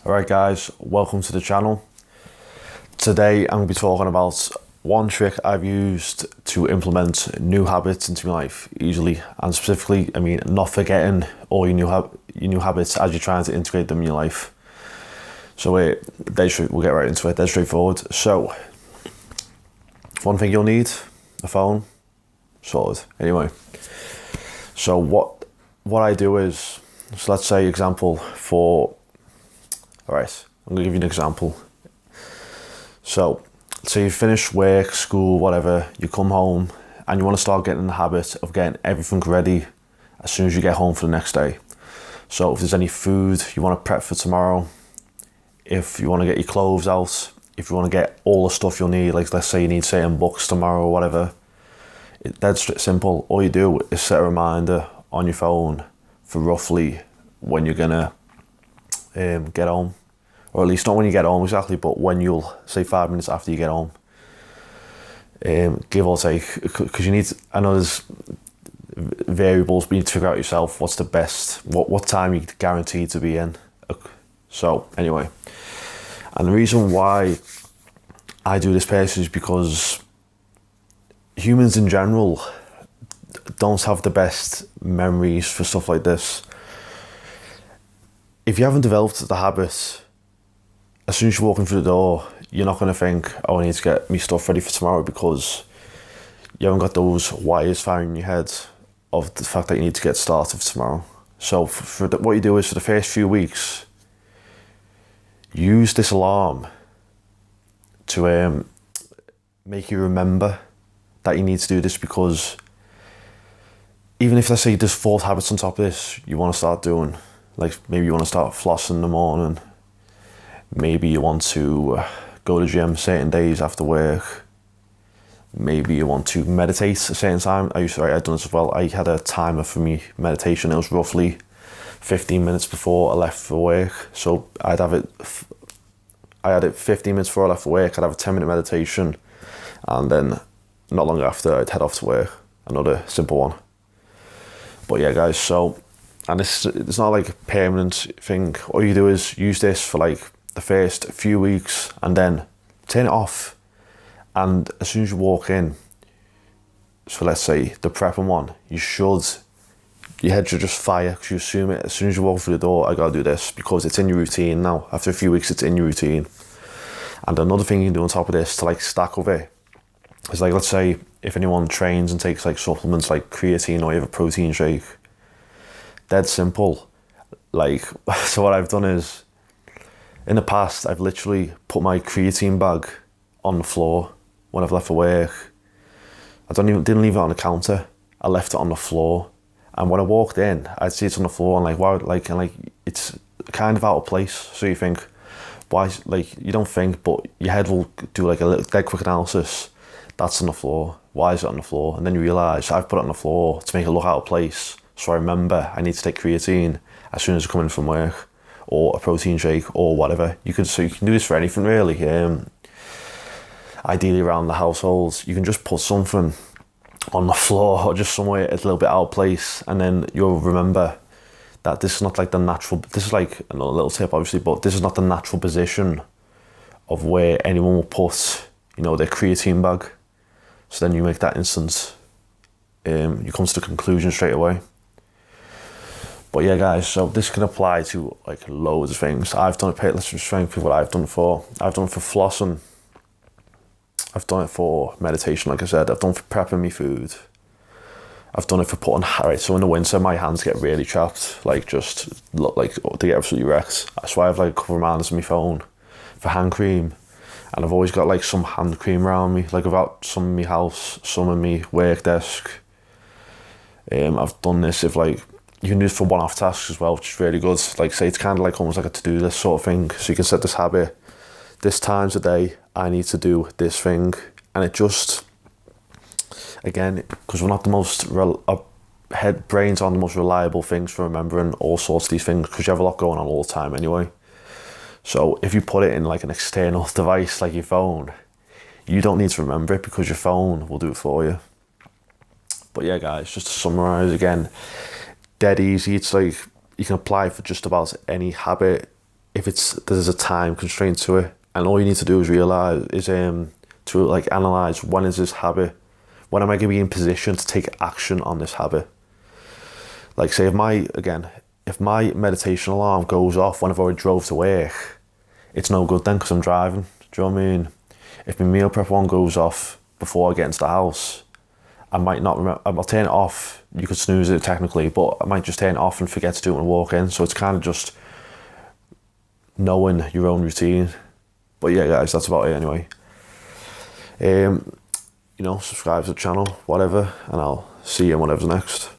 Alright guys, welcome to the channel. Today I'm going to be talking about one trick I've used to implement new habits into my life easily, and specifically, I mean, not forgetting all your new habits as you're trying to integrate them in your life. So we'll get right into it. Dead straightforward. So one thing you'll need, a phone, sorted. Anyway, so what I do is, so let's say example for, all right, I'm gonna give you an example. So you finish work, school, whatever, you come home and you want to start getting in the habit of getting everything ready as soon as you get home for the next day. So if there's any food you want to prep for tomorrow, if you want to get your clothes out, if you want to get all the stuff you'll need, like let's say you need certain books tomorrow or whatever, that's simple. All you do is set a reminder on your phone for roughly when you're gonna get home, or at least not when you get home exactly, but when you'll say 5 minutes after you get home, give or take, because you need to, I know there's variables, but you need to figure out yourself what's the best, what time you're guaranteed to be in. So anyway, and the reason why I do this personally is because humans in general don't have the best memories for stuff like this. If you haven't developed the habit, as soon as you're walking through the door, you're not going to think, oh, I need to get me stuff ready for tomorrow, because you haven't got those wires firing in your head of the fact that you need to get started for tomorrow. So what you do is, for the first few weeks, use this alarm to make you remember that you need to do this, because even if, let's say, there's 4 habits on top of this you want to start doing, like maybe you want to start flossing in the morning, maybe you want to go to the gym certain days after work, maybe you want to meditate a certain time. I've done this as well. I had a timer for me meditation. It was roughly 15 minutes before I left for work. So I had it 15 minutes before I left for work. I'd have a 10-minute meditation, and then not long after I'd head off to work. Another simple one. But yeah, guys, so, and it's not like a permanent thing. All you do is use this for like the first few weeks and then turn it off. And as soon as you walk in, so let's say the prepping one, your head should just fire, because you assume it as soon as you walk through the door, I gotta do this, because it's in your routine now. After a few weeks, it's in your routine. And another thing you can do on top of this to like stack with it is, like, let's say if anyone trains and takes like supplements like creatine, or you have a protein shake, dead simple. Like, so what I've done is, in the past, I've literally put my creatine bag on the floor when I've left for work. I didn't leave it on the counter. I left it on the floor, and when I walked in, I'd see it on the floor, and like, wow, like it's kind of out of place. So you think, why? Like, you don't think, but your head will do like a little dead quick analysis. That's on the floor. Why is it on the floor? And then you realise I've put it on the floor to make it look out of place. So I remember I need to take creatine as soon as I come in from work, or a protein shake, or whatever. You can do this for anything really. Ideally around the household, you can just put something on the floor or just somewhere a little bit out of place, and then you'll remember that this is not like the natural. This is like another little tip, obviously, but this is not the natural position of where anyone will put, their creatine bag. So then you make that instance. You come to the conclusion straight away. But yeah, guys, so this can apply to like loads of things. I've done it. Let's just think of what I've done it for. I've done it for flossing. I've done it for meditation, like I said. I've done it for prepping me food. I've done it for putting. Alright, so in the winter, my hands get really chapped, like just look like they get absolutely wrecked. That's why I have like a couple of reminders on my phone for hand cream, and I've always got like some hand cream around me. Like, I've got some in my house, some in my work desk. I've done this if like. You can do it for one-off tasks as well, which is really good. Like, say it's kind of like almost like a to-do list sort of thing. So you can set this habit. This times a day, I need to do this thing. And it just, again, because we're not the most, brains aren't the most reliable things for remembering all sorts of these things, because you have a lot going on all the time anyway. So if you put it in like an external device like your phone, you don't need to remember it, because your phone will do it for you. But yeah, guys, just to summarize again, dead easy. It's like you can apply for just about any habit if there's a time constraint to it, and all you need to do is realize is to like analyze, when is this habit, when am I going to be in position to take action on this habit. Like say if my meditation alarm goes off whenever I drove to work, it's no good then because I'm driving. Do you know what I mean? If my meal prep one goes off before I get into the house, I might not remember. I'll turn it off. You could snooze it technically, but I might just turn it off and forget to do it when I walk in. So it's kind of just knowing your own routine. But yeah, guys, that's about it anyway. Subscribe to the channel, whatever, and I'll see you in whatever's next.